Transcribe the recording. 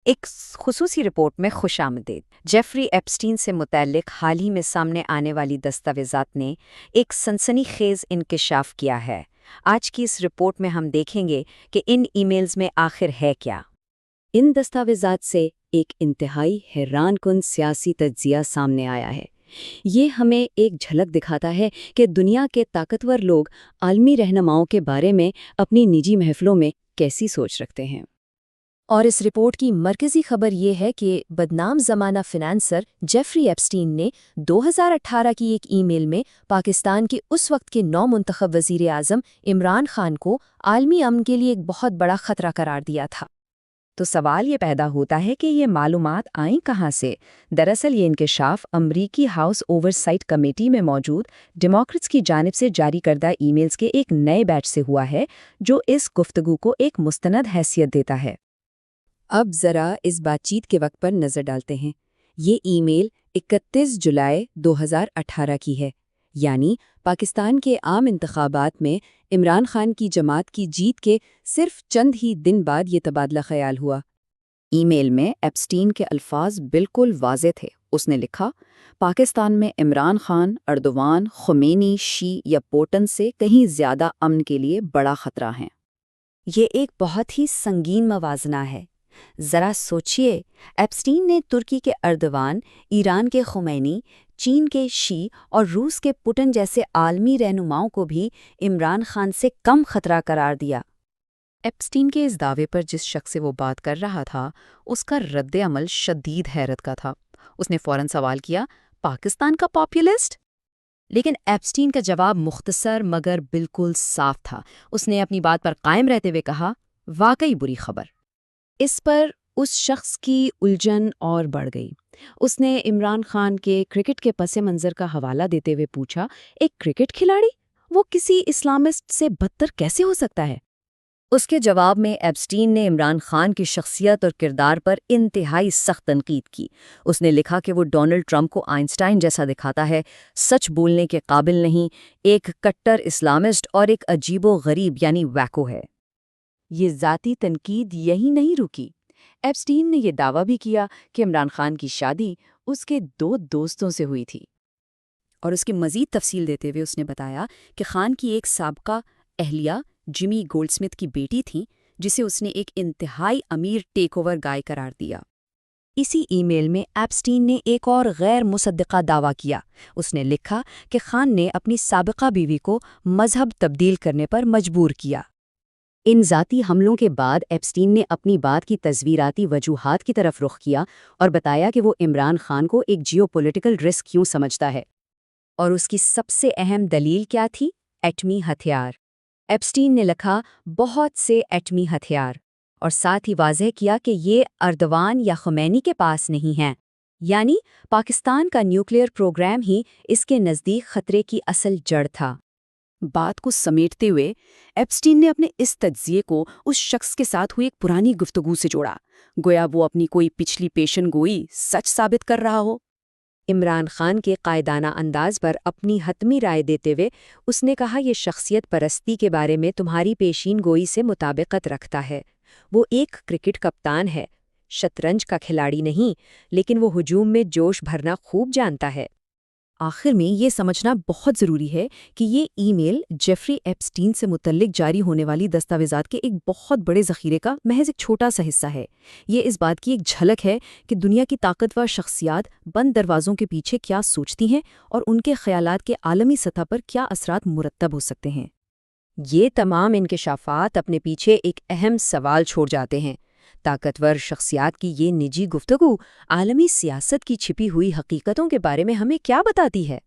ایک خصوصی رپورٹ میں خوش آمدید۔ جیفری ایپسٹین سے متعلق حال ہی میں سامنے آنے والی دستاویزات نے ایک سنسنی خیز انکشاف کیا ہے۔ آج کی اس رپورٹ میں ہم دیکھیں گے کہ ان ای میلز میں آخر ہے کیا۔ ان دستاویزات سے ایک انتہائی حیران کن سیاسی تجزیہ سامنے آیا ہے۔ یہ ہمیں ایک جھلک دکھاتا ہے کہ دنیا کے طاقتور لوگ عالمی رہنماؤں کے بارے میں اپنی نجی محفلوں میں کیسی سوچ رکھتے ہیں۔ اور اس رپورٹ کی مرکزی خبر یہ ہے کہ بدنام زمانہ فنانسر جیفری ایپسٹین نے 2018 کی ایک ای میل میں پاکستان کے اس وقت کے نو منتخب وزیر اعظم عمران خان کو عالمی امن کے لیے ایک بہت بڑا خطرہ قرار دیا تھا۔ تو سوال یہ پیدا ہوتا ہے کہ یہ معلومات آئیں کہاں سے؟ دراصل یہ انکشاف امریکی ہاؤس اوورسائٹ کمیٹی میں موجود ڈیموکریٹس کی جانب سے جاری کردہ ای میلز کے ایک نئے بیچ سے ہوا ہے، جو اس گفتگو کو ایک مستند حیثیت دیتا ہے۔ اب ذرا اس بات چیت کے وقت پر نظر ڈالتے ہیں۔ یہ ای میل 31 جولائی 2018 کی ہے، یعنی پاکستان کے عام انتخابات میں عمران خان کی جماعت کی جیت کے صرف چند ہی دن بعد یہ تبادلہ خیال ہوا۔ ای میل میں ایپسٹین کے الفاظ بالکل واضح تھے۔ اس نے لکھا، پاکستان میں عمران خان، اردوان، خمینی، شی یا پوٹن سے کہیں زیادہ امن کے لیے بڑا خطرہ ہیں۔ یہ ایک بہت ہی سنگین موازنہ ہے۔ ذرا سوچئے، ایپسٹین نے ترکی کے اردوان، ایران کے خمینی، چین کے شی اور روس کے پوٹن جیسے عالمی رہنماؤں کو بھی عمران خان سے کم خطرہ قرار دیا۔ ایپسٹین کے اس دعوے پر جس شخص سے وہ بات کر رہا تھا، اس کا رد عمل شدید حیرت کا تھا۔ اس نے فوراً سوال کیا، پاکستان کا پاپولسٹ؟ لیکن ایپسٹین کا جواب مختصر مگر بالکل صاف تھا۔ اس نے اپنی بات پر قائم رہتے ہوئے کہا، واقعی بری خبر۔ اس پر اس شخص کی الجھن اور بڑھ گئی۔ اس نے عمران خان کے کرکٹ کے پس منظر کا حوالہ دیتے ہوئے پوچھا، ایک کرکٹ کھلاڑی وہ کسی اسلامسٹ سے بدتر کیسے ہو سکتا ہے؟ اس کے جواب میں ایپسٹین نے عمران خان کی شخصیت اور کردار پر انتہائی سخت تنقید کی۔ اس نے لکھا کہ وہ ڈونلڈ ٹرمپ کو آئنسٹائن جیسا دکھاتا ہے، سچ بولنے کے قابل نہیں، ایک کٹر اسلامسٹ اور ایک عجیب و غریب یعنی ویکو ہے۔ یہ ذاتی تنقید یہی نہیں رکی۔ ایپسٹین نے یہ دعویٰ بھی کیا کہ عمران خان کی شادی اس کے 2 دوستوں سے ہوئی تھی، اور اس کی مزید تفصیل دیتے ہوئے اس نے بتایا کہ خان کی ایک سابقہ اہلیہ جمی گولڈ سمتھ کی بیٹی تھی، جسے اس نے ایک انتہائی امیر ٹیک اوور گائے قرار دیا۔ اسی ای میل میں ایپسٹین نے ایک اور غیر مصدقہ دعویٰ کیا۔ اس نے لکھا کہ خان نے اپنی سابقہ بیوی کو مذہب تبدیل کرنے پر مجبور کیا۔ ان ذاتی حملوں کے بعد ایپسٹین نے اپنی بات کی تصویراتی وجوہات کی طرف رخ کیا اور بتایا کہ وہ عمران خان کو ایک جیو پولیٹیکل رسک کیوں سمجھتا ہے۔ اور اس کی سب سے اہم دلیل کیا تھی؟ ایٹمی ہتھیار۔ ایپسٹین نے لکھا، بہت سے ایٹمی ہتھیار، اور ساتھ ہی واضح کیا کہ یہ اردوان یا خمینی کے پاس نہیں ہیں، یعنی پاکستان کا نیوکلیئر پروگرام ہی اس کے نزدیک خطرے کی اصل جڑ تھا۔ بات کو سمیٹتے ہوئے ایپسٹین نے اپنے اس تجزیے کو اس شخص کے ساتھ ہوئی ایک پرانی گفتگو سے جوڑا، گویا وہ اپنی کوئی پچھلی پیشن گوئی سچ ثابت کر رہا ہو۔ عمران خان کے قائدانہ انداز پر اپنی حتمی رائے دیتے ہوئے اس نے کہا، یہ شخصیت پرستی کے بارے میں تمہاری پیشین گوئی سے مطابقت رکھتا ہے۔ وہ ایک کرکٹ کپتان ہے، شطرنج کا کھلاڑی نہیں، لیکن وہ ہجوم میں جوش بھرنا خوب جانتا ہے۔ آخر میں یہ سمجھنا بہت ضروری ہے کہ یہ ای میل جیفری ایپسٹین سے متعلق جاری ہونے والی دستاویزات کے ایک بہت بڑے ذخیرے کا محض ایک چھوٹا سا حصہ ہے۔ یہ اس بات کی ایک جھلک ہے کہ دنیا کی طاقتور شخصیات بند دروازوں کے پیچھے کیا سوچتی ہیں اور ان کے خیالات کے عالمی سطح پر کیا اثرات مرتب ہو سکتے ہیں۔ یہ تمام انکشافات اپنے پیچھے ایک اہم سوال چھوڑ جاتے ہیں۔ طاقتور شخصیات کی یہ نجی گفتگو عالمی سیاست کی چھپی ہوئی حقیقتوں کے بارے میں ہمیں کیا بتاتی ہے؟